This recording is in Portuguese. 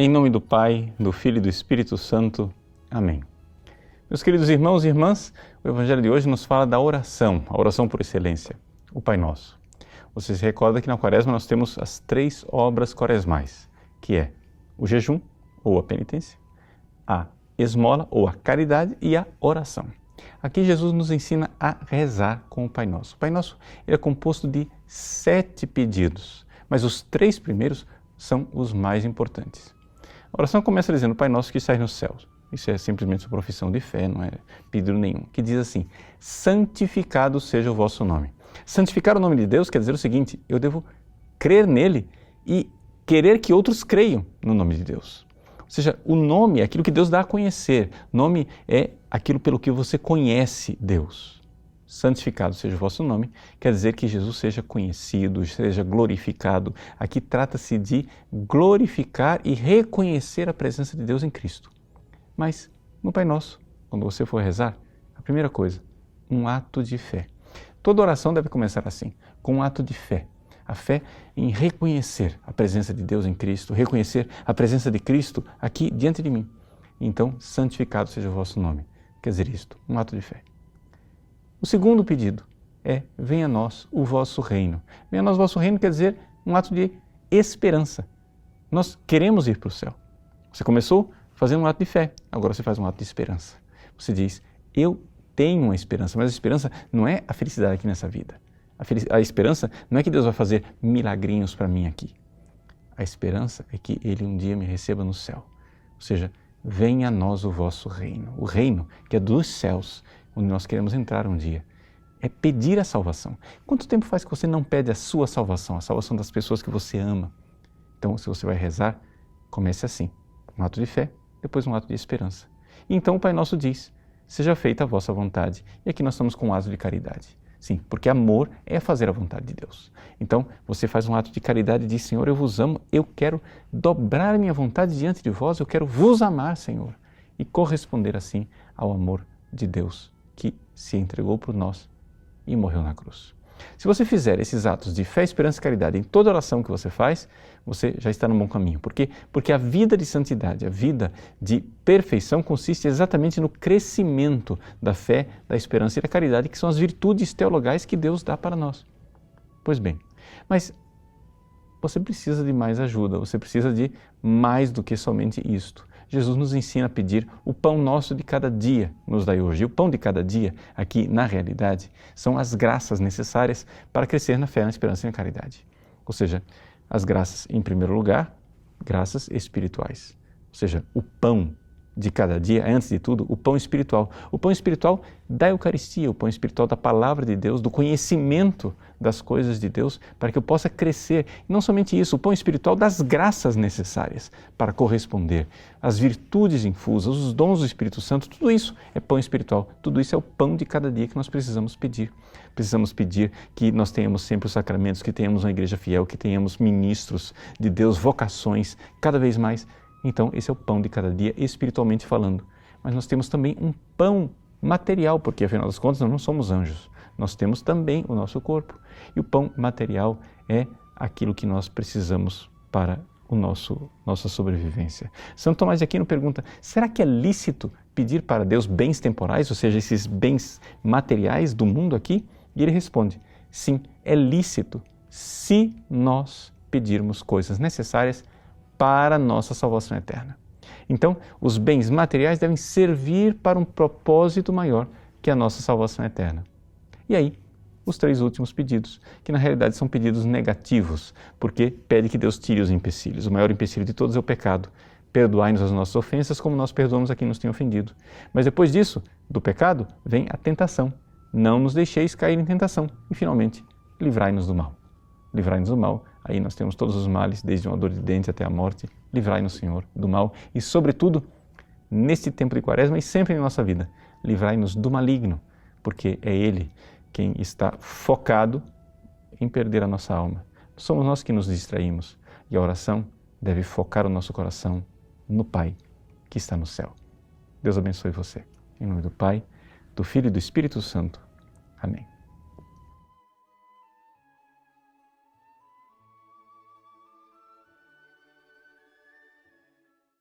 Em nome do Pai, do Filho e do Espírito Santo. Amém. Meus queridos irmãos e irmãs, o Evangelho de hoje nos fala da oração, a oração por excelência, o Pai Nosso. Você se recorda que na Quaresma nós temos as 3 obras quaresmais, que é o jejum, ou a penitência, a esmola, ou a caridade, e a oração. Aqui Jesus nos ensina a rezar com o Pai Nosso. O Pai Nosso ele é composto de 7 pedidos, mas os 3 primeiros são os mais importantes. A oração começa dizendo, Pai Nosso que estás nos céus. Isso é simplesmente sua profissão de fé, não é pedido nenhum. Que diz assim, santificado seja o vosso nome. Santificar o nome de Deus quer dizer o seguinte, eu devo crer nele e querer que outros creiam no nome de Deus. Ou seja, o nome é aquilo que Deus dá a conhecer. Nome é aquilo pelo que você conhece Deus. Santificado seja o vosso nome, quer dizer que Jesus seja conhecido, seja glorificado. Aqui trata-se de glorificar e reconhecer a presença de Deus em Cristo. Mas no Pai Nosso, quando você for rezar, a primeira coisa, um ato de fé. Toda oração deve começar assim, com um ato de fé. A fé em reconhecer a presença de Deus em Cristo, reconhecer a presença de Cristo aqui diante de mim. Então, santificado seja o vosso nome. Quer dizer isto, um ato de fé. O segundo pedido é, venha a nós o vosso reino. Venha a nós o vosso reino quer dizer um ato de esperança. Nós queremos ir para o céu. Você começou fazendo um ato de fé, agora você faz um ato de esperança. Você diz, eu tenho uma esperança, mas a esperança não é a felicidade aqui nessa vida. A esperança não é que Deus vai fazer milagrinhos para mim aqui. A esperança é que Ele um dia me receba no céu. Ou seja, venha a nós o vosso reino. O reino que é dos céus, onde nós queremos entrar um dia. É pedir a salvação. Quanto tempo faz que você não pede a sua salvação, a salvação das pessoas que você ama? Então, se você vai rezar, comece assim. Um ato de fé, depois um ato de esperança. E então o Pai Nosso diz, seja feita a vossa vontade. E aqui nós estamos com um ato de caridade. Sim, porque amor é fazer a vontade de Deus. Então, você faz um ato de caridade e diz, Senhor, eu vos amo, eu quero dobrar minha vontade diante de vós, eu quero vos amar, Senhor. E corresponder assim ao amor de Deus, que se entregou por nós e morreu na cruz. Se você fizer esses atos de fé, esperança e caridade em toda oração que você faz, você já está no bom caminho. Por quê? Porque a vida de santidade, a vida de perfeição consiste exatamente no crescimento da fé, da esperança e da caridade, que são as virtudes teologais que Deus dá para nós. Pois bem, mas você precisa de mais ajuda, você precisa de mais do que somente isto. Jesus nos ensina a pedir o pão nosso de cada dia, nos dai hoje. E o pão de cada dia, aqui na realidade, são as graças necessárias para crescer na fé, na esperança e na caridade. Ou seja, as graças, em primeiro lugar, graças espirituais. Ou seja, o pão de cada dia, antes de tudo, o pão espiritual. O pão espiritual da Eucaristia, o pão espiritual da Palavra de Deus, do conhecimento das coisas de Deus, para que eu possa crescer. E não somente isso, o pão espiritual das graças necessárias para corresponder, as virtudes infusas, os dons do Espírito Santo, tudo isso é pão espiritual. Tudo isso é o pão de cada dia que nós precisamos pedir. Precisamos pedir que nós tenhamos sempre os sacramentos, que tenhamos uma igreja fiel, que tenhamos ministros de Deus, vocações, cada vez mais. Então, esse é o pão de cada dia, espiritualmente falando. Mas nós temos também um pão material, porque afinal das contas nós não somos anjos. Nós temos também o nosso corpo. E o pão material é aquilo que nós precisamos para nossa sobrevivência. São Tomás de Aquino pergunta, será que é lícito pedir para Deus bens temporais, ou seja, esses bens materiais do mundo aqui? E ele responde, sim, é lícito se nós pedirmos coisas necessárias para a nossa salvação eterna. Então, os bens materiais devem servir para um propósito maior que a nossa salvação eterna. E aí, os 3 últimos pedidos, que na realidade são pedidos negativos, porque pede que Deus tire os empecilhos. O maior empecilho de todos é o pecado. Perdoai-nos as nossas ofensas, como nós perdoamos a quem nos tem ofendido. Mas depois disso, do pecado, vem a tentação. Não nos deixeis cair em tentação. E, finalmente, livrai-nos do mal. Livrai-nos do mal. Aí nós temos todos os males, desde uma dor de dente até a morte. Livrai-nos, Senhor, do mal. E, sobretudo, neste tempo de Quaresma e sempre em nossa vida, livrai-nos do maligno, porque é Ele quem está focado em perder a nossa alma. Somos nós que nos distraímos. E a oração deve focar o nosso coração no Pai, que está no céu. Deus abençoe você. Em nome do Pai, do Filho e do Espírito Santo. Amém.